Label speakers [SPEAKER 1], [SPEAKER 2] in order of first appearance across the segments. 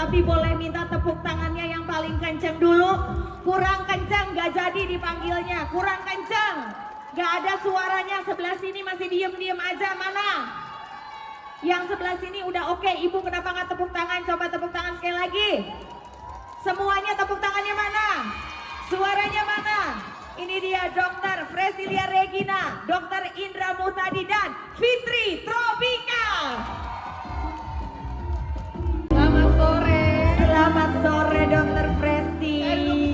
[SPEAKER 1] tapi boleh minta tepuk tangannya yang paling kenceng dulu. Kurang kenceng, gak jadi dipanggilnya. Kurang kenceng, gak ada suaranya. Sebelah sini masih diem-diem aja, mana? Yang sebelah sini udah oke. Ibu kenapa gak tepuk tangan? Coba tepuk tangan sekali lagi. Semuanya tepuk tangannya mana? Suaranya mana? Ini dia Dr. Fresilia Regina, Dr. Indra Muhtadi dan Fitri Tropika.
[SPEAKER 2] Selamat sore.
[SPEAKER 1] Selamat sore Dr. Fresi.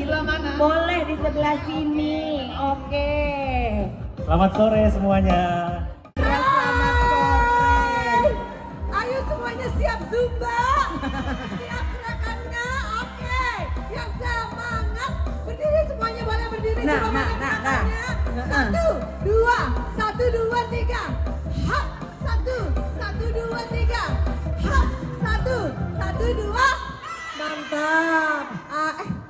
[SPEAKER 2] Sebelah mana?
[SPEAKER 1] Boleh di sebelah sini. Oke.
[SPEAKER 3] Selamat sore semuanya.
[SPEAKER 1] Selamat sore.
[SPEAKER 2] Ayo semuanya siap Zumba. Siap gerakannya. Oke. Yang semangat berdiri semuanya boleh berdiri.
[SPEAKER 1] Nah.
[SPEAKER 2] Satu, dua, tiga. Hap, satu, dua, tiga. Hap, satu, dua. Mantap.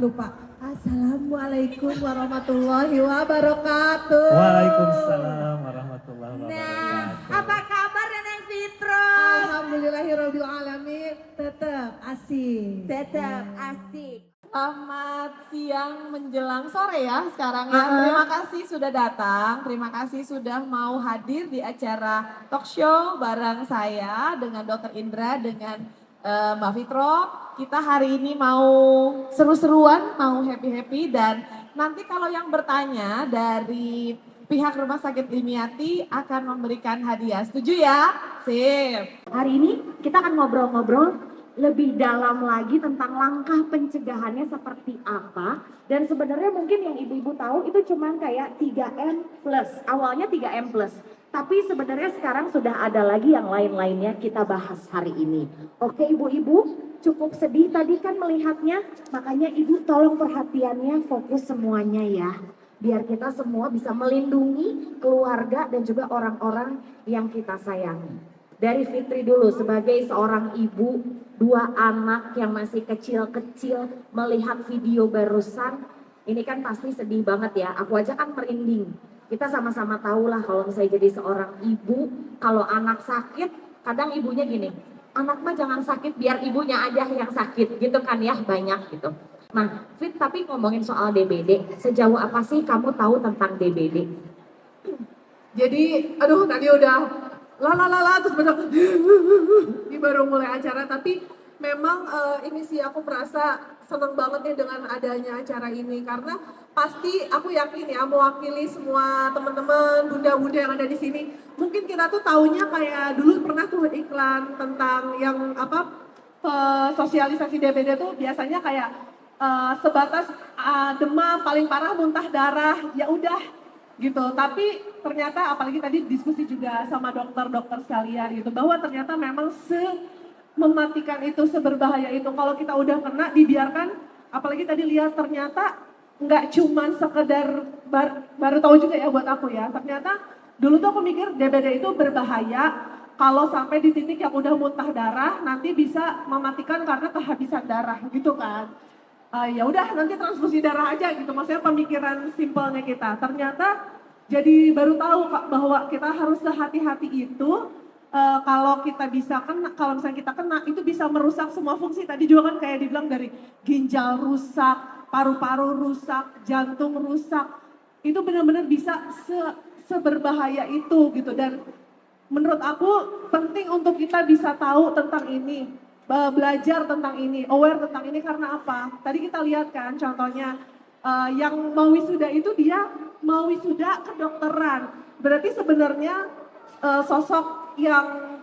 [SPEAKER 2] Lupa. Assalamualaikum warahmatullahi wabarakatuh.
[SPEAKER 3] Waalaikumsalam warahmatullahi
[SPEAKER 1] Nah,
[SPEAKER 3] wabarakatuh.
[SPEAKER 1] apa kabar Neneng Fitro?
[SPEAKER 2] Alhamdulillahirabbil alamin. Tetap asik.
[SPEAKER 1] Tetap asik.
[SPEAKER 2] Selamat siang menjelang sore ya sekarang ya. Terima kasih sudah datang, terima kasih sudah mau hadir di acara talk show bareng saya dengan Dr. Indra dengan Mbak Fitro. Kita hari ini mau seru-seruan, mau happy-happy dan nanti kalau yang bertanya dari pihak Rumah Sakit Limiati akan memberikan hadiah. Setuju ya? Sip.
[SPEAKER 1] Hari ini kita akan ngobrol-ngobrol lebih dalam lagi tentang langkah pencegahannya seperti apa. Dan sebenarnya mungkin yang ibu-ibu tahu itu cuman kayak 3M plus, awalnya 3M plus. Tapi sebenarnya sekarang sudah ada lagi yang lain-lainnya kita bahas hari ini. Oke ibu-ibu, cukup sedih tadi kan melihatnya, makanya ibu tolong perhatiannya fokus semuanya ya. Biar kita semua bisa melindungi keluarga dan juga orang-orang yang kita sayangi. Dari Fitri dulu sebagai seorang ibu, 2 anak yang masih kecil-kecil melihat video barusan, ini kan pasti sedih banget ya. Aku aja kan merinding. Kita sama-sama tahu lah kalau misalnya jadi seorang ibu, kalau anak sakit, kadang ibunya gini, anak mah jangan sakit biar ibunya aja yang sakit gitu kan ya, banyak gitu. Nah Fit, tapi ngomongin soal DBD, sejauh apa sih kamu tahu tentang DBD?
[SPEAKER 2] Jadi, aduh tadi udah terus besok ini baru mulai acara, tapi memang ini sih aku merasa seneng banget ya dengan adanya acara ini karena pasti aku yakin ya mewakili semua teman-teman bunda-bunda yang ada di sini. Mungkin kita tuh taunya kayak dulu pernah tuh iklan tentang yang sosialisasi DBD tuh biasanya kayak sebatas demam paling parah muntah darah ya udah gitu. Tapi ternyata apalagi tadi diskusi juga sama dokter-dokter sekalian gitu bahwa ternyata memang mematikan itu, seberbahaya itu. Kalau kita udah kena dibiarkan, apalagi tadi lihat ternyata nggak cuman sekedar baru tahu juga ya buat aku ya. Ternyata dulu tuh aku mikir DBD itu berbahaya kalau sampai di titik yang udah muntah darah nanti bisa mematikan karena kehabisan darah gitu kan. Ya udah nanti transfusi darah aja gitu, maksudnya pemikiran simpelnya kita. Ternyata jadi baru tahu bahwa kita harus sehati-hati itu kalau kita bisa kena, kalau misalnya kita kena itu bisa merusak semua fungsi. Tadi juga kan kayak dibilang dari ginjal rusak, paru-paru rusak, jantung rusak. Itu benar-benar bisa seberbahaya itu gitu. Dan menurut aku penting untuk kita bisa tahu tentang ini. Belajar tentang ini, aware tentang ini karena apa? Tadi kita lihat kan contohnya yang mau wisuda itu dia mau wisuda kedokteran. Berarti sebenarnya sosok yang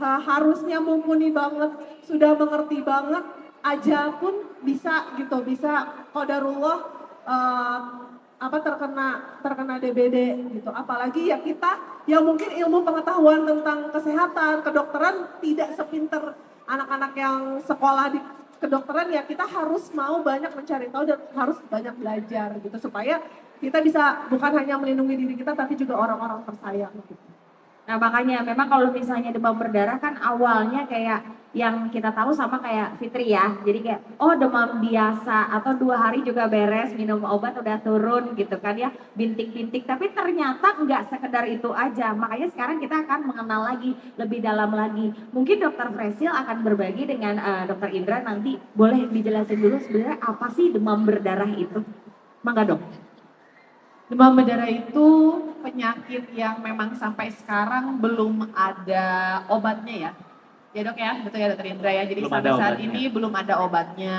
[SPEAKER 2] harusnya mumpuni banget, sudah mengerti banget aja pun bisa gitu, bisa qadarullah terkena DBD gitu. Apalagi ya kita yang mungkin ilmu pengetahuan tentang kesehatan, kedokteran tidak sepinter anak-anak yang sekolah di kedokteran ya, kita harus mau banyak mencari tahu dan harus banyak belajar gitu supaya kita bisa bukan hanya melindungi diri kita tapi juga orang-orang tersayang gitu.
[SPEAKER 1] Nah makanya memang kalau misalnya demam berdarah kan awalnya kayak yang kita tahu sama kayak Fitri ya. Jadi kayak oh demam biasa atau 2 hari juga beres minum obat udah turun gitu kan ya bintik-bintik. Tapi ternyata nggak sekedar itu aja. Makanya sekarang kita akan mengenal lagi lebih dalam lagi. Mungkin Dokter Fresil akan berbagi dengan Dokter Indra nanti boleh dijelasin dulu sebenarnya apa sih demam berdarah itu? Mangga dok.
[SPEAKER 2] Demam berdarah itu penyakit yang memang sampai sekarang belum ada obatnya ya. Ya dok ya, betul ya dokter Indra ya. Jadi
[SPEAKER 3] Belum
[SPEAKER 2] sampai
[SPEAKER 3] ada
[SPEAKER 2] saat
[SPEAKER 3] obatnya.
[SPEAKER 2] ini belum ada obatnya.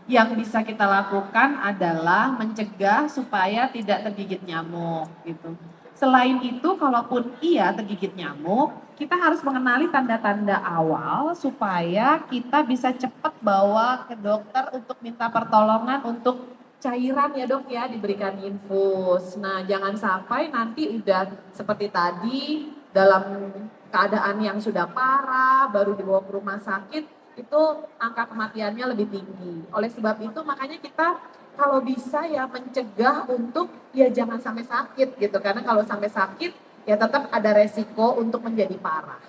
[SPEAKER 2] Yang bisa kita lakukan adalah mencegah supaya tidak tergigit nyamuk gitu. Selain itu, kalaupun iya tergigit nyamuk, kita harus mengenali tanda-tanda awal supaya kita bisa cepat bawa ke dokter untuk minta pertolongan untuk cairan ya dok ya diberikan infus. Nah jangan sampai nanti udah seperti tadi dalam keadaan yang sudah parah baru dibawa ke rumah sakit itu angka kematiannya lebih tinggi. Oleh sebab itu makanya kita kalau bisa ya mencegah untuk ya jangan sampai sakit gitu karena kalau sampai sakit ya tetap ada resiko untuk menjadi parah.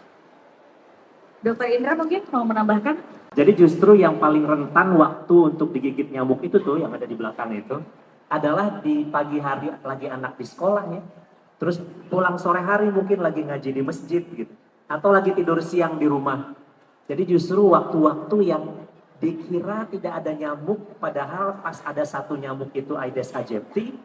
[SPEAKER 1] Dokter Indra mungkin mau menambahkan?
[SPEAKER 4] Jadi justru yang paling rentan waktu untuk digigit nyamuk itu tuh yang ada di belakang itu adalah di pagi hari lagi anak di sekolah ya. Terus pulang sore hari mungkin lagi ngaji di masjid gitu. Atau lagi tidur siang di rumah. Jadi justru waktu-waktu yang dikira tidak ada nyamuk padahal pas ada satu nyamuk itu Aedes aegypti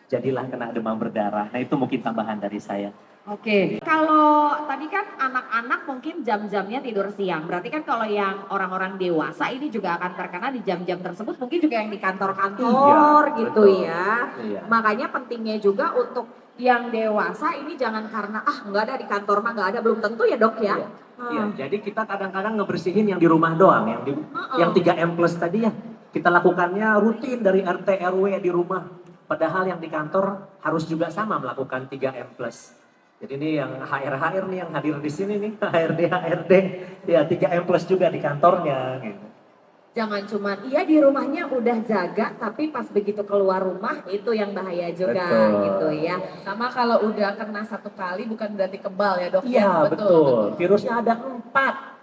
[SPEAKER 4] jadilah kena demam berdarah. Nah itu mungkin tambahan dari saya.
[SPEAKER 1] Oke, kalau tadi kan anak-anak mungkin jam-jamnya tidur siang. Berarti kan kalau yang orang-orang dewasa ini juga akan terkena di jam-jam tersebut. Mungkin juga yang di kantor-kantor
[SPEAKER 4] Iya,
[SPEAKER 1] gitu
[SPEAKER 4] betul.
[SPEAKER 1] ya.
[SPEAKER 4] Iya.
[SPEAKER 1] Makanya pentingnya juga untuk yang dewasa ini jangan karena nggak ada di kantor mah nggak ada belum tentu ya dok ya.
[SPEAKER 4] Iya. Iya, jadi kita kadang-kadang ngebersihin yang di rumah doang, yang 3M plus tadi ya. Kita lakukannya rutin dari RT RW di rumah. Padahal yang di kantor harus juga sama melakukan 3M plus. Jadi ini yang HR nih yang hadir di sini nih, HRD ya 3M plus juga di kantornya gitu.
[SPEAKER 1] Jangan cuma iya di rumahnya udah jaga tapi pas begitu keluar rumah itu yang bahaya juga
[SPEAKER 4] Betul.
[SPEAKER 1] gitu ya.
[SPEAKER 2] Sama kalau udah kena satu kali bukan berarti kebal ya dok
[SPEAKER 4] Iya,
[SPEAKER 2] ya.
[SPEAKER 4] betul. Virusnya ada 4.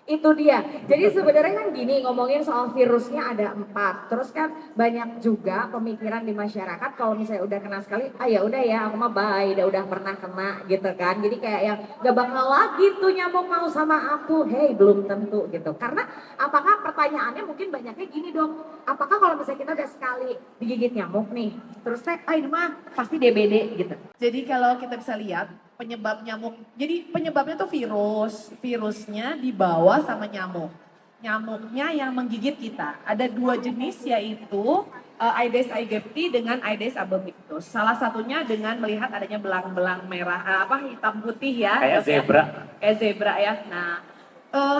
[SPEAKER 1] Itu dia. Jadi sebenarnya kan gini ngomongin soal virusnya ada 4. Terus kan banyak juga pemikiran di masyarakat kalau misalnya udah kena sekali, ya udah ya aku mah bye, udah pernah kena gitu kan. Jadi kayak yang gak bakal lagi tuh nyamuk mau sama aku. Hey, belum tentu gitu. Karena apakah pertanyaannya mungkin banyaknya gini dong. Apakah kalau misalnya kita udah sekali digigit nyamuk nih, terus ini mah pasti DBD gitu.
[SPEAKER 2] Jadi kalau kita bisa lihat penyebab nyamuk, jadi penyebabnya tuh virusnya dibawa sama nyamuk. Nyamuknya yang menggigit kita. Ada 2 jenis yaitu Aedes aegypti dengan Aedes albopictus. Salah satunya dengan melihat adanya belang-belang merah, hitam putih ya.
[SPEAKER 4] Kayak
[SPEAKER 2] dok ya.
[SPEAKER 4] zebra.
[SPEAKER 2] Kayak zebra ya. Nah,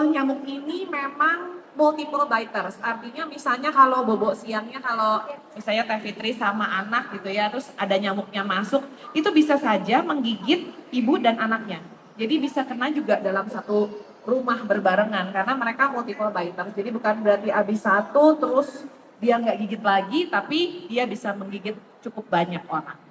[SPEAKER 2] nyamuk ini memang multiple biters, artinya misalnya kalau bobok siangnya kalau misalnya Teh Fitri sama anak gitu ya, terus ada nyamuknya masuk, itu bisa saja menggigit ibu dan anaknya. Jadi bisa kena juga dalam satu rumah berbarengan karena mereka multiple biters. Jadi bukan berarti habis satu terus dia nggak gigit lagi, tapi dia bisa menggigit cukup banyak orang.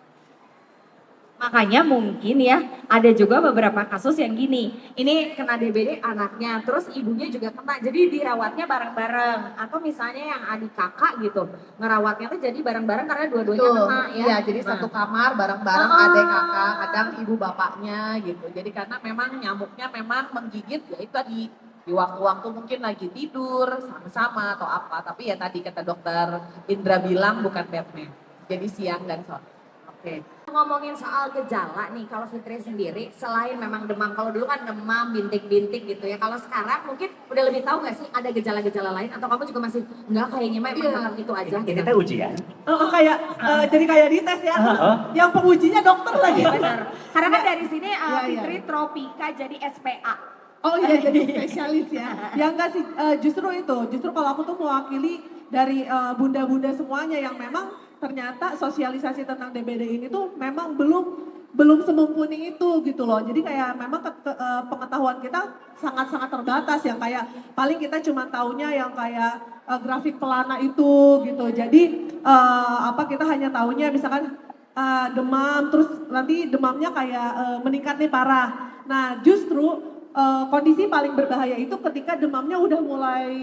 [SPEAKER 1] Makanya mungkin ya ada juga beberapa kasus yang gini, ini kena DBD anaknya, terus ibunya juga kena, jadi dirawatnya bareng-bareng. Atau misalnya yang adik kakak gitu, ngerawatnya tuh jadi bareng-bareng karena dua-duanya kena ya.
[SPEAKER 2] Iya, jadi
[SPEAKER 1] Nah.
[SPEAKER 2] satu kamar bareng-bareng adik kakak, kadang ibu bapaknya gitu. Jadi karena memang nyamuknya memang menggigit ya itu di waktu-waktu mungkin lagi tidur sama-sama atau apa. Tapi ya tadi kata dokter Indra bilang bukan Batman. Jadi siang dan sore.
[SPEAKER 1] Oke. Ngomongin soal gejala nih, kalau Fitri sendiri selain memang demam, kalau dulu kan demam, bintik-bintik gitu ya. Kalau sekarang mungkin udah lebih tahu nggak sih ada gejala-gejala lain atau kamu juga masih nggak kayaknya mah emang itu aja
[SPEAKER 4] Ini
[SPEAKER 1] gitu.
[SPEAKER 4] teh ujian.
[SPEAKER 2] Kayak jadi kayak di tes ya. Yang pengujinya dokter lagi.
[SPEAKER 1] Benar. Karena kan dari sini
[SPEAKER 2] Iya,
[SPEAKER 1] Fitri Tropika jadi SPA.
[SPEAKER 2] Oh iya jadi spesialis ya. Ya enggak sih, justru kalau aku tuh mewakili dari bunda-bunda semuanya yang memang ternyata sosialisasi tentang DBD ini tuh memang belum semumpuni itu gitu loh. Jadi kayak memang pengetahuan kita sangat-sangat terbatas yang kayak paling kita cuma taunya yang kayak grafik pelana itu gitu. Jadi kita hanya taunya misalkan demam, terus nanti demamnya kayak meningkat nih parah. Nah justru kondisi paling berbahaya itu ketika demamnya udah mulai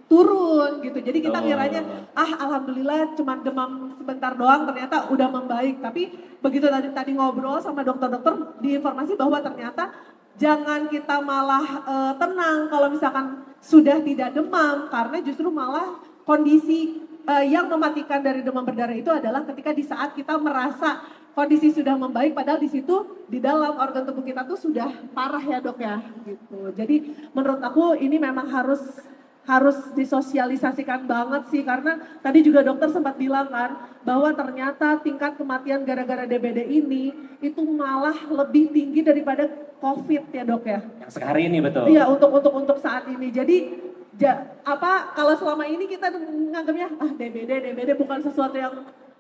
[SPEAKER 2] turun gitu. Jadi kita ngiranya alhamdulillah cuma demam sebentar doang, ternyata udah membaik. Tapi begitu tadi ngobrol sama dokter-dokter, diinformasi bahwa ternyata jangan kita malah tenang kalau misalkan sudah tidak demam, karena justru malah kondisi yang mematikan dari demam berdarah itu adalah ketika di saat kita merasa kondisi sudah membaik, padahal di situ di dalam organ tubuh kita tuh sudah parah ya dok ya gitu. Jadi menurut aku ini memang harus disosialisasikan banget sih, karena tadi juga dokter sempat bilang kan bahwa ternyata tingkat kematian gara-gara DBD ini itu malah lebih tinggi daripada COVID ya dok ya.
[SPEAKER 4] Yang sekarang ini betul.
[SPEAKER 2] Iya untuk saat ini. Jadi kalau selama ini kita nganggapnya DBD bukan sesuatu yang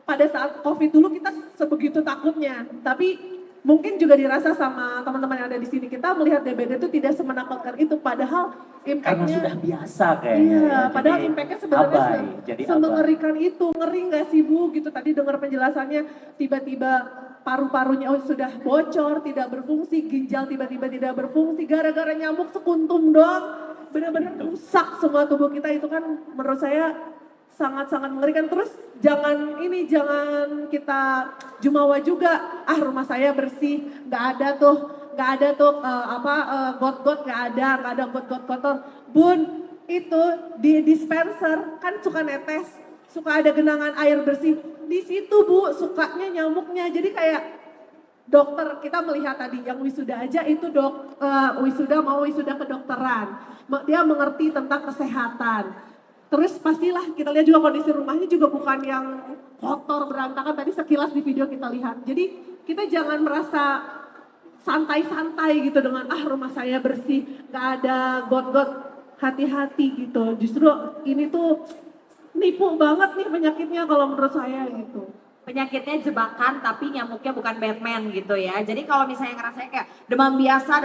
[SPEAKER 2] pada saat COVID dulu kita sebegitu takutnya, tapi mungkin juga dirasa sama teman-teman yang ada di sini, kita melihat DBD itu tidak semenakutkan itu, padahal
[SPEAKER 4] Karena
[SPEAKER 2] impact-nya
[SPEAKER 4] sudah biasa kayaknya.
[SPEAKER 2] iya,
[SPEAKER 4] ya.
[SPEAKER 2] padahal
[SPEAKER 4] Jadi
[SPEAKER 2] impact-nya sebenarnya
[SPEAKER 4] jadi
[SPEAKER 2] semengerikan itu. Ngeri nggak sih Bu gitu, tadi dengar penjelasannya tiba-tiba paru-parunya sudah bocor, tidak berfungsi, ginjal tiba-tiba tidak berfungsi gara-gara nyamuk sekuntum doang, benar-benar rusak semua tubuh kita. Itu kan menurut saya sangat-sangat mengerikan. Terus jangan kita jumawa juga, rumah saya bersih, nggak ada tuh got-got, nggak ada got-got kotor. Bun, itu di dispenser kan suka netes, suka ada genangan air bersih, di situ Bu sukanya nyamuknya. Jadi kayak dokter kita melihat tadi yang wisuda aja itu wisuda kedokteran, dia mengerti tentang kesehatan. Terus pastilah kita lihat juga kondisi rumahnya juga bukan yang kotor berantakan tadi sekilas di video kita lihat. Jadi kita jangan merasa santai-santai gitu dengan rumah saya bersih, nggak ada got-got, hati-hati gitu. Justru ini tuh nipu banget nih penyakitnya kalau menurut saya gitu.
[SPEAKER 1] Penyakitnya jebakan tapi nyamuknya bukan Batman gitu ya. Jadi kalau misalnya ngerasanya kayak demam biasa,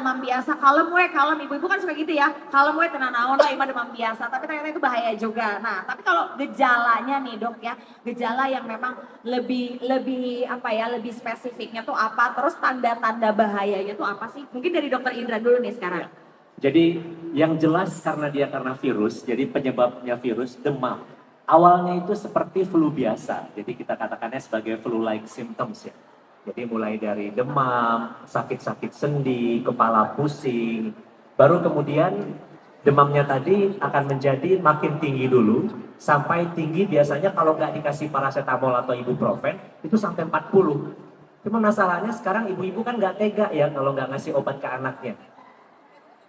[SPEAKER 1] kalem ibu-ibu kan suka gitu ya. Kalem tenang naon lah ima demam biasa, tapi ternyata itu bahaya juga. Nah, tapi kalau gejalanya nih dok ya, gejala yang memang lebih spesifiknya tuh apa? Terus tanda-tanda bahayanya tuh apa sih? Mungkin dari dokter Indra dulu nih sekarang.
[SPEAKER 4] Jadi yang jelas karena virus, jadi penyebabnya virus demam. Awalnya itu seperti flu biasa, jadi kita katakannya sebagai flu-like symptoms ya. Jadi mulai dari demam, sakit-sakit sendi, kepala pusing, baru kemudian demamnya tadi akan menjadi makin tinggi dulu, sampai tinggi biasanya kalau nggak dikasih paracetamol atau ibuprofen, itu sampai 40. Cuma masalahnya sekarang ibu-ibu kan nggak tega ya kalau nggak ngasih obat ke anaknya.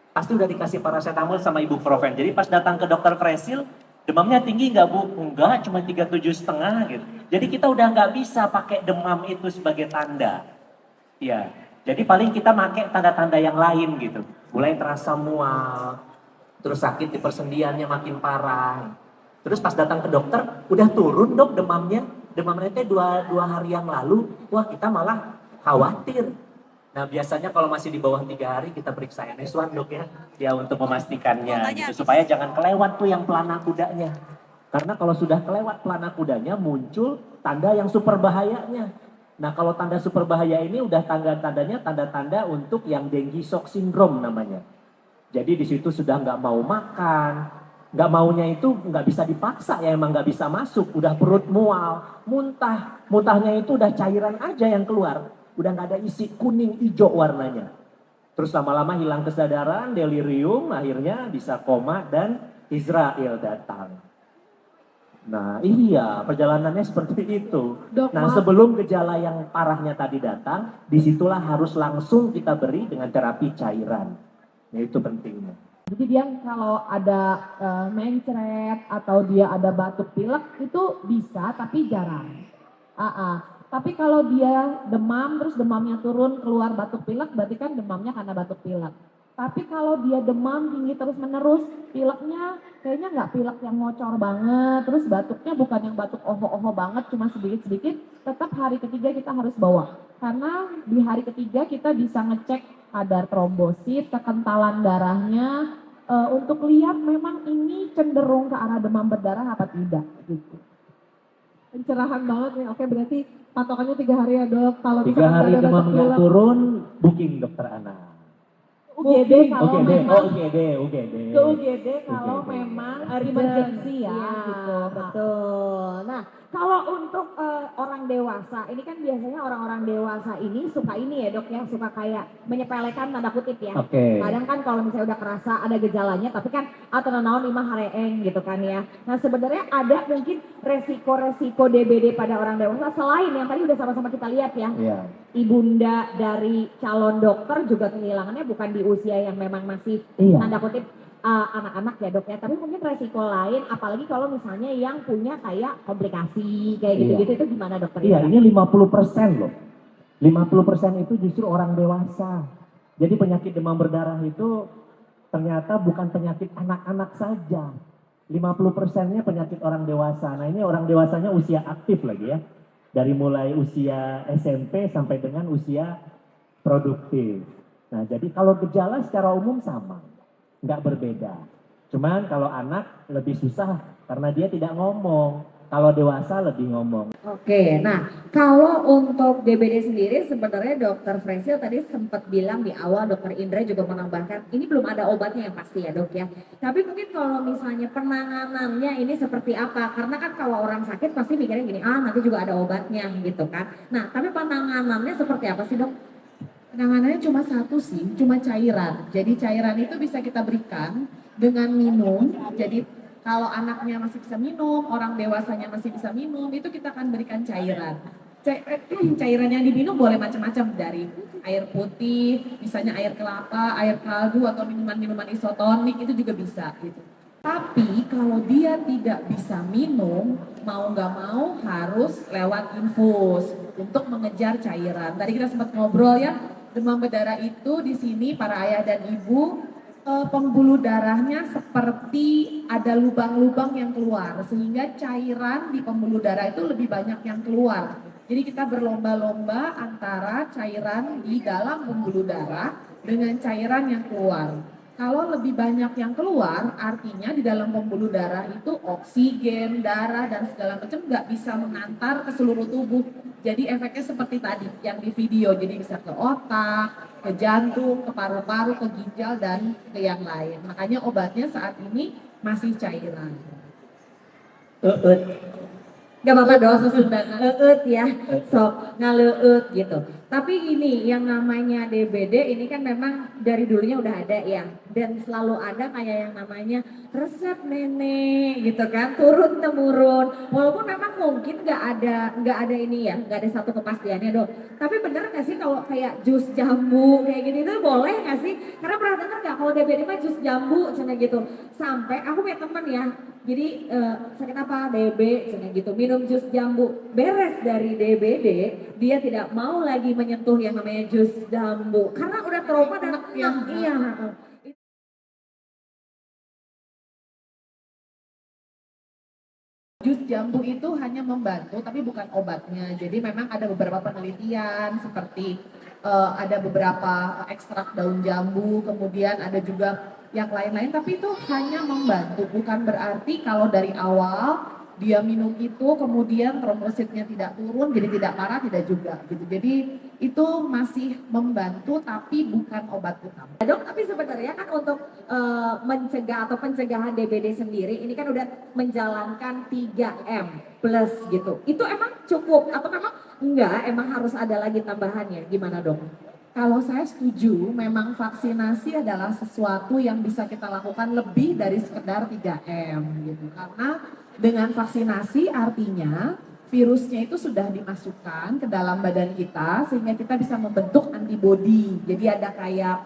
[SPEAKER 4] Pasti udah dikasih paracetamol sama ibuprofen, jadi pas datang ke dokter Fresil, demamnya tinggi nggak Bu? Enggak, cuma 37,5 gitu. Jadi kita udah nggak bisa pakai demam itu sebagai tanda. Ya, jadi paling kita pakai tanda-tanda yang lain gitu. Mulai terasa mual, terus sakit di persendiannya makin parah. Terus pas datang ke dokter, udah turun dok demamnya. Demamnya itu dua hari yang lalu, wah kita malah khawatir. Nah biasanya kalau masih di bawah 3 hari kita periksa NS1 dok ya. Ya untuk memastikannya gitu, supaya jangan kelewat tuh yang pelana kudanya. Karena kalau sudah kelewat pelana kudanya muncul tanda yang super bahayanya. Nah kalau tanda super bahaya ini udah tanda-tandanya tanda-tanda untuk yang dengue shock syndrome namanya. Jadi di situ sudah nggak mau makan, nggak maunya itu nggak bisa dipaksa ya, emang nggak bisa masuk, udah perut mual, muntahnya itu udah cairan aja yang keluar. Udah nggak ada isi, kuning hijau warnanya. Terus lama-lama hilang kesadaran, delirium, akhirnya bisa koma dan Israel datang. Nah iya, perjalanannya seperti itu. Nah sebelum gejala yang parahnya tadi datang, disitulah harus langsung kita beri dengan terapi cairan. Nah itu pentingnya.
[SPEAKER 5] Jadi dia kalau ada mencret atau dia ada batuk pilek itu bisa tapi jarang. Tapi kalau dia demam terus demamnya turun keluar batuk pilek berarti kan demamnya karena batuk pilek. Tapi kalau dia demam tinggi terus menerus, pileknya kayaknya nggak pilek yang ngocor banget, terus batuknya bukan yang batuk oho-oho banget, cuma sedikit-sedikit, tetap hari ketiga kita harus bawa. Karena di hari ketiga kita bisa ngecek kadar trombosit, kekentalan darahnya, untuk lihat memang ini cenderung ke arah demam berdarah apa tidak gitu. Pencerahan banget nih. Oke, berarti patokannya 3 hari ya dok. Kalau
[SPEAKER 4] 3
[SPEAKER 5] misalkan
[SPEAKER 4] hari
[SPEAKER 5] nggak ada
[SPEAKER 4] demam
[SPEAKER 5] batuk
[SPEAKER 4] nggak
[SPEAKER 5] pilek,
[SPEAKER 4] turun, booking dokter anak.
[SPEAKER 5] UGD kalau
[SPEAKER 4] UGD,
[SPEAKER 5] memang
[SPEAKER 4] UGD, UGD.
[SPEAKER 5] ke UGD kalau
[SPEAKER 4] UGD.
[SPEAKER 5] memang
[SPEAKER 1] Urgent.
[SPEAKER 5] emergency ya
[SPEAKER 1] Iya,
[SPEAKER 5] gitu.
[SPEAKER 1] betul. Nah, kalau untuk orang dewasa, ini kan biasanya orang-orang dewasa ini suka ini ya dok ya, suka kayak menyepelekan tanda kutip ya.
[SPEAKER 4] Oke.
[SPEAKER 1] Kadang kan kalau misalnya udah kerasa ada gejalanya, tapi kan atau naon imah hareeng gitu kan ya. Nah sebenarnya ada mungkin resiko-resiko DBD pada orang dewasa selain yang tadi udah sama-sama kita lihat ya.
[SPEAKER 4] Iya.
[SPEAKER 1] Ibunda dari calon dokter juga kehilangannya bukan di usia yang memang masih
[SPEAKER 4] Iya.
[SPEAKER 1] tanda kutip anak-anak ya dok ya, tapi mungkin resiko lain apalagi kalau misalnya yang punya kayak komplikasi kayak
[SPEAKER 4] Iya.
[SPEAKER 1] gitu-gitu itu gimana dokter?
[SPEAKER 4] Iya, ini 50% loh. 50% itu justru orang dewasa. Jadi penyakit demam berdarah itu ternyata bukan penyakit anak-anak saja. 50%-nya penyakit orang dewasa. Nah ini orang dewasanya usia aktif lagi ya. Dari mulai usia SMP sampai dengan usia produktif. Nah jadi kalau gejala secara umum sama, nggak berbeda. Cuman kalau anak lebih susah karena dia tidak ngomong. Kalau dewasa lebih ngomong.
[SPEAKER 1] Oke, nah kalau untuk DBD sendiri sebenarnya dokter Fresil tadi sempat bilang di awal, dokter Indra juga menambahkan ini belum ada obatnya yang pasti ya dok ya. Tapi mungkin kalau misalnya penanganannya ini seperti apa? Karena kan kalau orang sakit pasti mikirnya gini, nanti juga ada obatnya gitu kan. Nah tapi penanganannya seperti apa sih dok?
[SPEAKER 2] Penanganannya cuma satu sih, cuma cairan. Jadi cairan itu bisa kita berikan dengan minum. Jadi kalau anaknya masih bisa minum, orang dewasanya masih bisa minum, itu kita akan berikan cairan. Cairan yang diminum boleh macam-macam, dari air putih, misalnya air kelapa, air kaldu, atau minuman-minuman isotonik, itu juga bisa gitu. Tapi kalau dia tidak bisa minum, mau nggak mau harus lewat infus untuk mengejar cairan. Tadi kita sempat ngobrol ya, demam berdarah itu di sini para ayah dan ibu pembuluh darahnya seperti ada lubang-lubang yang keluar, sehingga cairan di pembuluh darah itu lebih banyak yang keluar. Jadi kita berlomba-lomba antara cairan di dalam pembuluh darah dengan cairan yang keluar. Kalau lebih banyak yang keluar, artinya di dalam pembuluh darah itu oksigen, darah, dan segala macam nggak bisa mengantar ke seluruh tubuh. Jadi efeknya seperti tadi yang di video, jadi bisa ke otak, ke jantung, ke paru-paru, ke ginjal, dan ke yang lain. Makanya obatnya saat ini masih cairan.
[SPEAKER 1] Gak apa-apa dong, ya, sok ngaleut gitu. Tapi gini, yang namanya DBD ini kan memang dari dulunya udah ada ya, dan selalu ada kayak yang namanya resep nenek gitu kan, turun temurun. Walaupun memang mungkin nggak ada ini ya, nggak ada satu kepastiannya dong. Tapi bener nggak sih kalau kayak jus jambu kayak gini itu boleh nggak sih? Karena pernah dengar nggak kalau DBD mah jus jambu cina gitu. Sampai aku punya temen ya, jadi sakit apa DB cina gitu, minum jus jambu, beres dari DBD dia tidak mau lagi menyentuh yang namanya jus jambu karena udah trauma dan iya.
[SPEAKER 2] Jus jambu itu hanya membantu tapi bukan obatnya. Jadi memang ada beberapa penelitian seperti ada beberapa ekstrak daun jambu, kemudian ada juga yang lain-lain, tapi itu hanya membantu, bukan berarti kalau dari awal dia minum itu kemudian trombositnya tidak turun, jadi tidak parah, tidak juga gitu. Jadi itu masih membantu tapi bukan obat utama.
[SPEAKER 1] Dok, tapi sebenarnya kan untuk mencegah atau pencegahan DBD sendiri ini kan udah menjalankan 3M plus gitu. Itu emang cukup atau memang enggak, emang harus ada lagi tambahannya? Gimana dok?
[SPEAKER 2] Kalau saya setuju, memang vaksinasi adalah sesuatu yang bisa kita lakukan lebih dari sekedar 3M gitu. Karena dengan vaksinasi artinya virusnya itu sudah dimasukkan ke dalam badan kita sehingga kita bisa membentuk antibodi. Jadi ada kayak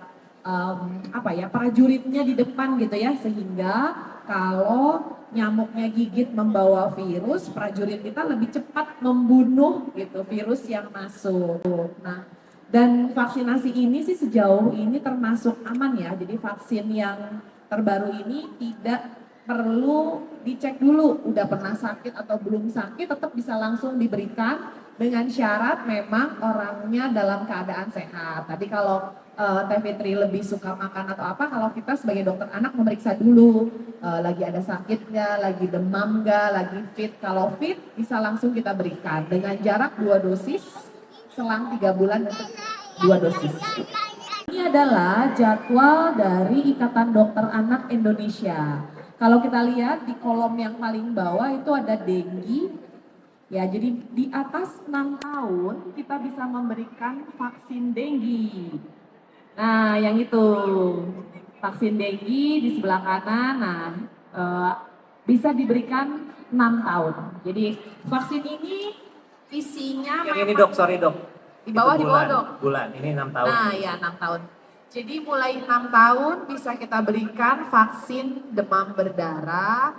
[SPEAKER 2] prajuritnya di depan gitu ya, sehingga kalau nyamuknya gigit membawa virus, prajurit kita lebih cepat membunuh gitu virus yang masuk. Nah, dan vaksinasi ini sih sejauh ini termasuk aman ya. Jadi vaksin yang terbaru ini tidak
[SPEAKER 5] perlu dicek dulu udah pernah sakit atau belum sakit, tetap bisa langsung diberikan dengan syarat memang orangnya dalam keadaan sehat. Tadi kalau Teh Fitri lebih suka makan atau apa, kalau kita sebagai dokter anak memeriksa dulu lagi ada sakit nggak, lagi demam nggak, lagi fit. Kalau fit bisa langsung kita berikan dengan jarak 2 dosis selang 3 bulan untuk 2 dosis. Ini adalah jadwal dari Ikatan Dokter Anak Indonesia. Kalau kita lihat di kolom yang paling bawah itu ada denggi. Ya, jadi di atas 6 tahun kita bisa memberikan vaksin denggi. Nah, yang itu vaksin denggi di sebelah kanan. Nah, bisa diberikan 6 tahun. Jadi vaksin ini isinya
[SPEAKER 4] Yang ini dok, sorry dok.
[SPEAKER 5] di bawah
[SPEAKER 4] Itu
[SPEAKER 5] di bawah
[SPEAKER 4] bulan,
[SPEAKER 5] dok.
[SPEAKER 4] Bulan, ini 6 tahun.
[SPEAKER 5] Nah, ya 6 tahun. Jadi mulai 6 tahun bisa kita berikan vaksin demam berdarah,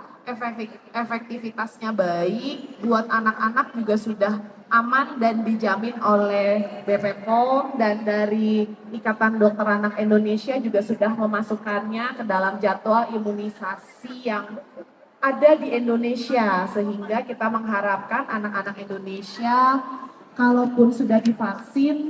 [SPEAKER 5] efektivitasnya baik, buat anak-anak juga sudah aman dan dijamin oleh BPOM, dan dari Ikatan Dokter Anak Indonesia juga sudah memasukkannya ke dalam jadwal imunisasi yang ada di Indonesia, sehingga kita mengharapkan anak-anak Indonesia kalaupun sudah divaksin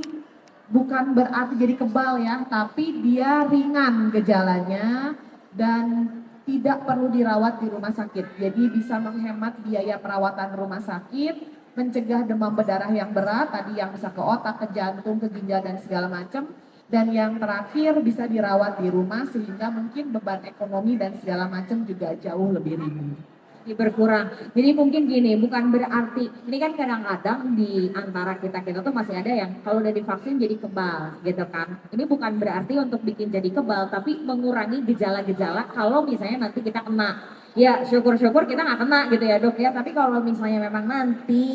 [SPEAKER 5] bukan berarti jadi kebal ya, tapi dia ringan gejalanya dan tidak perlu dirawat di rumah sakit. Jadi bisa menghemat biaya perawatan rumah sakit, mencegah demam berdarah yang berat, tadi yang bisa ke otak, ke jantung, ke ginjal dan segala macam. Dan yang terakhir bisa dirawat di rumah sehingga mungkin beban ekonomi dan segala macam juga jauh lebih ringan.
[SPEAKER 1] Berkurang. Jadi mungkin gini, bukan berarti ini kan kadang-kadang di antara kita tuh masih ada yang kalau udah divaksin jadi kebal gitu kan. Ini bukan berarti untuk bikin jadi kebal, tapi mengurangi gejala-gejala kalau misalnya nanti kita kena. Ya syukur-syukur kita nggak kena gitu ya dok ya. Tapi kalau misalnya memang nanti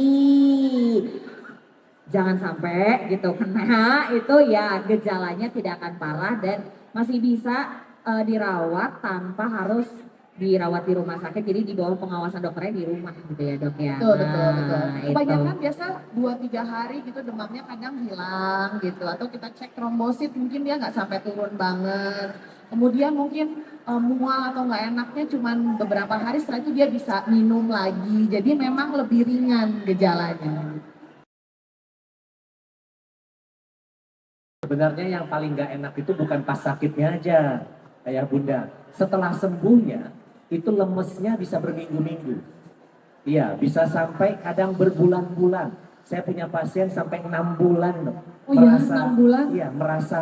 [SPEAKER 1] jangan sampai gitu kena, itu ya gejalanya tidak akan parah dan masih bisa dirawat tanpa harus dirawat di rumah sakit, jadi di bawah pengawasan dokternya di rumah gitu ya dok ya.
[SPEAKER 5] Betul, betul, betul.
[SPEAKER 1] Itu.
[SPEAKER 5] Kebanyakan biasa 2-3 hari gitu demamnya kadang hilang gitu. Atau kita cek trombosit mungkin dia nggak sampai turun banget. Kemudian mungkin mual atau nggak enaknya cuman beberapa hari, setelah itu dia bisa minum lagi. Jadi memang lebih ringan gejalanya.
[SPEAKER 4] Sebenarnya yang paling nggak enak itu bukan pas sakitnya aja, ayah bunda. Setelah sembuhnya, itu lemesnya bisa berminggu-minggu. Iya, bisa sampai kadang berbulan-bulan. Saya punya pasien sampai 6 bulan loh.
[SPEAKER 5] Oh iya, 6 bulan?
[SPEAKER 4] Iya, merasa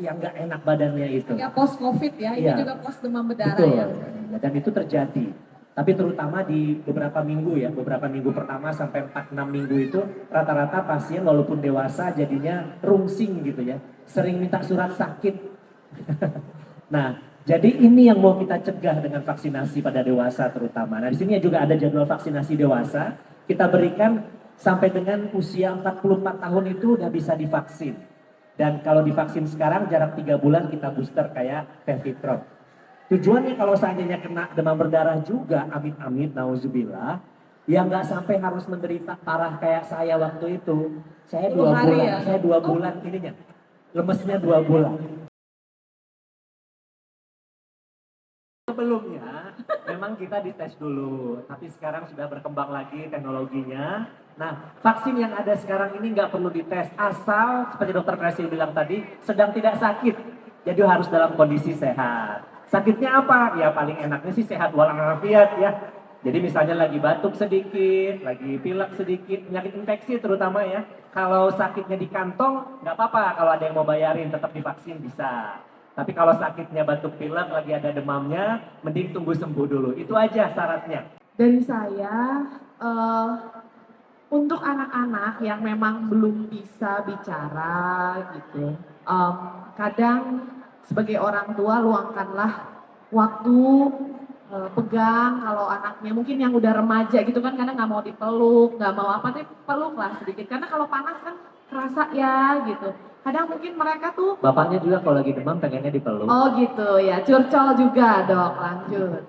[SPEAKER 4] yang nggak enak badannya itu.
[SPEAKER 5] Ya post covid ya, ini
[SPEAKER 4] Iya.
[SPEAKER 5] juga post demam berdarah
[SPEAKER 4] Betul.
[SPEAKER 5] ya.
[SPEAKER 4] Dan itu terjadi. Tapi terutama di beberapa minggu ya, beberapa minggu pertama sampai 4-6 minggu itu rata-rata pasien walaupun dewasa jadinya rungsing gitu ya. Sering minta surat sakit. Nah, jadi ini yang mau kita cegah dengan vaksinasi pada dewasa terutama. Nah, di sini juga ada jadwal vaksinasi dewasa. Kita berikan sampai dengan usia 44 tahun itu udah bisa divaksin. Dan kalau divaksin sekarang jarak 3 bulan kita booster kayak Pevitron. Tujuannya kalau seandainya kena demam berdarah juga, amit-amit, nauzubillah, ya nggak sampai harus menderita parah kayak saya waktu itu. Saya 2
[SPEAKER 5] hari
[SPEAKER 4] bulan,
[SPEAKER 5] ya?
[SPEAKER 4] saya 2 bulan ininya, lemesnya 2 bulan. Sebelumnya memang kita dites dulu, tapi sekarang sudah berkembang lagi teknologinya. Nah, vaksin yang ada sekarang ini nggak perlu dites, asal seperti dokter Kresi bilang tadi, sedang tidak sakit. Jadi harus dalam kondisi sehat. Sakitnya apa? Ya paling enaknya sih sehat walafiat ya. Jadi misalnya lagi batuk sedikit, lagi pilek sedikit, penyakit infeksi terutama ya. Kalau sakitnya di kantong, nggak apa-apa. Kalau ada yang mau bayarin, tetap divaksin bisa. Tapi kalau sakitnya batuk pilek, lagi ada demamnya, mending tunggu sembuh dulu. Itu aja syaratnya.
[SPEAKER 5] Dari saya, untuk anak-anak yang memang belum bisa bicara gitu, kadang sebagai orang tua luangkanlah waktu, pegang kalau anaknya mungkin yang udah remaja gitu kan, karena nggak mau dipeluk, nggak mau apa, tapi peluklah sedikit. Karena kalau panas kan kerasa ya gitu. Kadang mungkin mereka tuh
[SPEAKER 4] Bapaknya juga kalau lagi demam pengennya dipeluk.
[SPEAKER 5] oh gitu ya, curcol juga dok, lanjut.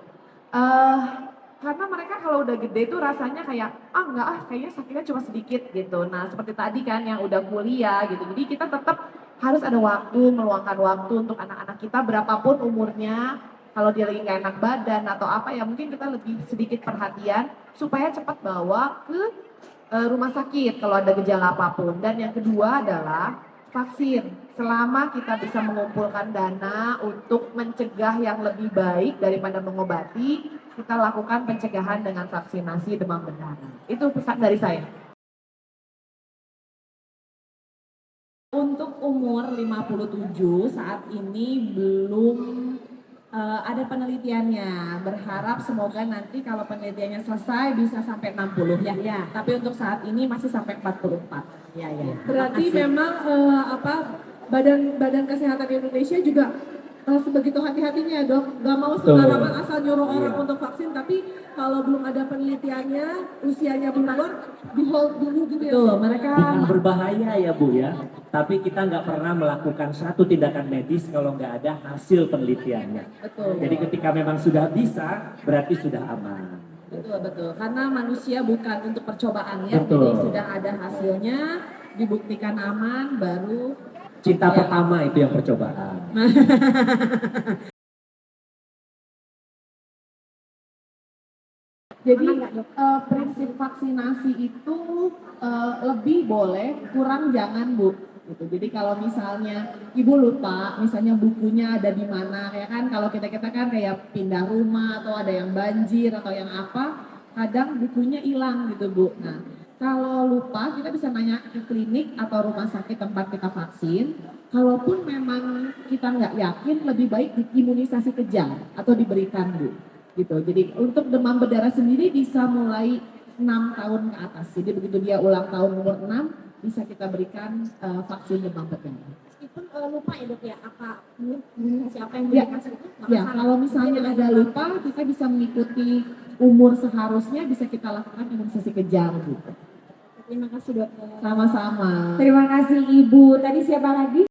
[SPEAKER 5] Karena mereka kalau udah gede tuh rasanya kayak, enggak kayaknya sakitnya cuma sedikit gitu. Nah seperti tadi kan yang udah kuliah gitu, jadi kita tetap harus ada waktu, meluangkan waktu untuk anak-anak kita berapapun umurnya, kalau dia lagi nggak enak badan atau apa ya mungkin kita lebih sedikit perhatian supaya cepat bawa ke rumah sakit kalau ada gejala apapun. Dan yang kedua adalah vaksin. Selama kita bisa mengumpulkan dana untuk mencegah yang lebih baik daripada mengobati, kita lakukan pencegahan dengan vaksinasi demam berdarah. Itu pesan dari saya. Untuk umur 57 saat ini belum ada penelitiannya. Berharap semoga nanti kalau penelitiannya selesai bisa sampai 60 ya.
[SPEAKER 1] Ya.
[SPEAKER 5] Tapi untuk saat ini masih sampai 44. Ya, ya.
[SPEAKER 2] Berarti
[SPEAKER 5] Makasih.
[SPEAKER 2] memang Badan Kesehatan Indonesia juga sebegitu hati-hatinya dok, nggak mau sembarangan asal nyuruh orang
[SPEAKER 4] Iya.
[SPEAKER 2] untuk vaksin, tapi kalau belum ada penelitiannya, usianya belum keluar, di hold dulu gitu ya.
[SPEAKER 5] Betul, mereka
[SPEAKER 4] Bukan berbahaya ya Bu ya, tapi kita nggak pernah melakukan satu tindakan medis kalau nggak ada hasil penelitiannya.
[SPEAKER 5] betul.
[SPEAKER 4] Jadi ketika memang sudah bisa, berarti sudah aman.
[SPEAKER 5] Betul. Karena manusia bukan untuk percobaan ya.
[SPEAKER 4] Betul.
[SPEAKER 5] Jadi sudah ada hasilnya, dibuktikan aman, baru
[SPEAKER 4] Cinta
[SPEAKER 5] Ya.
[SPEAKER 4] pertama itu yang percobaan.
[SPEAKER 5] Jadi prinsip vaksinasi itu lebih boleh, kurang jangan Bu. Gitu. Jadi kalau misalnya ibu lupa, misalnya bukunya ada di mana, ya kan kalau kita kan kayak pindah rumah atau ada yang banjir atau yang apa, kadang bukunya hilang gitu Bu. Nah kalau lupa kita bisa nanya ke klinik atau rumah sakit tempat kita vaksin. Kalaupun memang kita nggak yakin, lebih baik diimunisasi kejang atau diberikan Bu. Gitu. Jadi untuk demam berdarah sendiri bisa mulai 6 tahun ke atas. Jadi begitu dia ulang tahun umur 6 bisa kita berikan vaksin demam berdarah.
[SPEAKER 1] Meskipun lupa ya dok ya, apa imunisasi apa yang
[SPEAKER 5] Ya.
[SPEAKER 1] dikasih itu nggak
[SPEAKER 5] Ya,
[SPEAKER 1] masalah.
[SPEAKER 5] kalau misalnya ada lupa, kita bisa mengikuti umur seharusnya bisa kita lakukan imunisasi kejang gitu.
[SPEAKER 1] Terima kasih dokter.
[SPEAKER 5] Sama-sama.
[SPEAKER 1] Terima kasih Ibu. Tadi siapa lagi?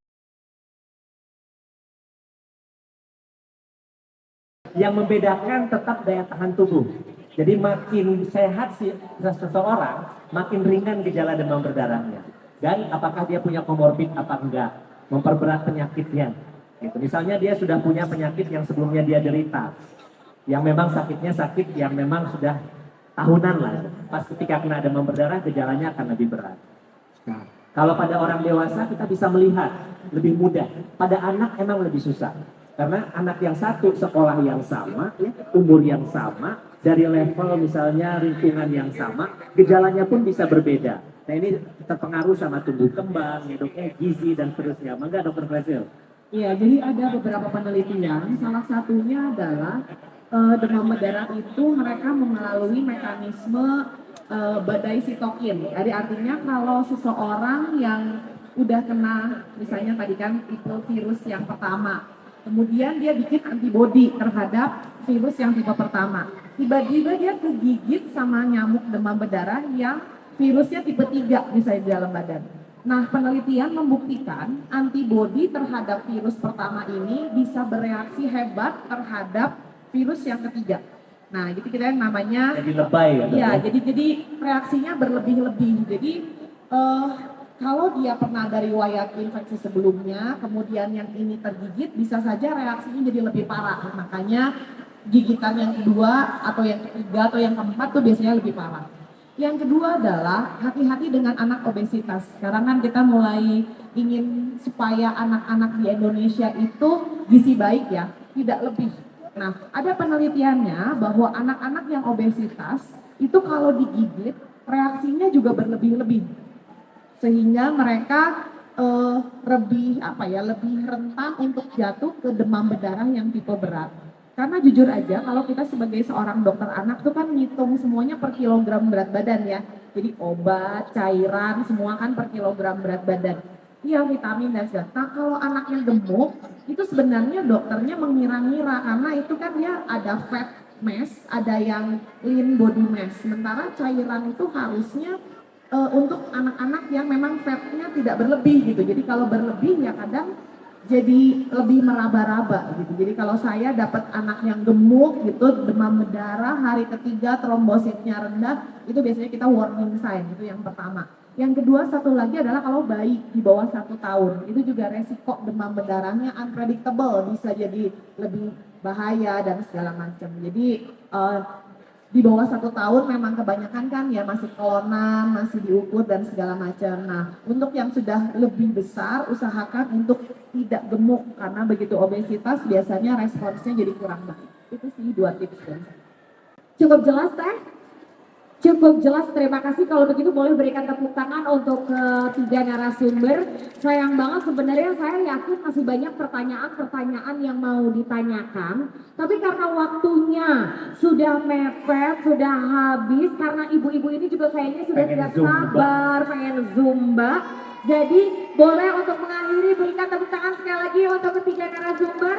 [SPEAKER 4] Yang membedakan tetap daya tahan tubuh. Jadi makin sehat si seseorang, makin ringan gejala demam berdarahnya. Dan apakah dia punya komorbid apa enggak, memperberat penyakitnya. Gitu. Misalnya dia sudah punya penyakit yang sebelumnya dia derita, yang memang sakitnya sakit yang memang sudah tahunan lah. Pas ketika kena demam berdarah, gejalanya akan lebih berat. Nah, kalau pada orang dewasa kita bisa melihat lebih mudah. Pada anak emang lebih susah. Karena anak yang satu sekolah yang sama, ya, umur yang sama, dari level misalnya lingkungan yang sama, gejalanya pun bisa berbeda. Nah ini terpengaruh sama tumbuh kembang, ya, gizi dan seterusnya. Mangga Dokter Faisal.
[SPEAKER 5] Iya, jadi ada beberapa penelitian. Salah satunya adalah demam berdarah itu mereka melalui mekanisme badai sitokin. Jadi artinya kalau seseorang yang udah kena, misalnya tadi kan tipe virus yang pertama, kemudian dia bikin antibodi terhadap virus yang tipe pertama. Tiba-tiba dia kegigit sama nyamuk demam berdarah yang virusnya tipe 3 misalnya di dalam badan. Nah, penelitian membuktikan antibodi terhadap virus pertama ini bisa bereaksi hebat terhadap virus yang ketiga. Nah, jadi kita yang namanya
[SPEAKER 4] Jadi lebay ya.
[SPEAKER 5] iya, jadi reaksinya berlebih-lebih. Jadi kalau dia pernah dari riwayat infeksi sebelumnya, kemudian yang ini tergigit, bisa saja reaksinya jadi lebih parah. Makanya gigitan yang kedua atau yang ketiga atau yang keempat tuh biasanya lebih parah. Yang kedua adalah hati-hati dengan anak obesitas. Sekarang kan kita mulai ingin supaya anak-anak di Indonesia itu gizi baik ya, tidak lebih. Nah, ada penelitiannya bahwa anak-anak yang obesitas itu kalau digigit reaksinya juga berlebih-lebih. Sehingga mereka lebih rentan untuk jatuh ke demam berdarah yang tipe berat. Karena jujur aja kalau kita sebagai seorang dokter anak tuh kan ngitung semuanya per kilogram berat badan ya. Jadi obat, cairan, semua kan per kilogram berat badan. Iya, vitamin dan segala. Nah, kalau anak yang gemuk itu sebenarnya dokternya mengira-ngira karena itu kan ya ada fat mass, ada yang lean body mass. Sementara cairan itu harusnya untuk anak-anak yang memang fatnya tidak berlebih gitu. Jadi kalau berlebih ya kadang jadi lebih meraba-raba gitu. Jadi kalau saya dapat anak yang gemuk gitu, demam berdarah, hari ketiga trombositnya rendah, itu biasanya kita warning sign, itu yang pertama. Yang kedua, satu lagi adalah kalau bayi di bawah 1 tahun, itu juga resiko demam berdarahnya unpredictable, bisa jadi lebih bahaya dan segala macam. Jadi di bawah 1 tahun memang kebanyakan kan ya masih kelonan, masih diukur dan segala macam. Nah, untuk yang sudah lebih besar, usahakan untuk tidak gemuk karena begitu obesitas biasanya responsnya jadi kurang baik. Itu sih 2 tips dan
[SPEAKER 1] Cukup jelas Teh? Cukup jelas, terima kasih. Kalau begitu boleh berikan tepuk tangan untuk ketiga narasumber. Sayang banget sebenarnya saya yakin masih banyak pertanyaan-pertanyaan yang mau ditanyakan. Tapi karena waktunya sudah mepet, sudah habis, karena ibu-ibu ini juga kayaknya sudah
[SPEAKER 3] Pengen
[SPEAKER 1] tidak
[SPEAKER 3] Zumba.
[SPEAKER 1] sabar, pengen Zumba. Jadi boleh untuk mengakhiri berikan tepuk tangan sekali lagi untuk ketiga narasumber.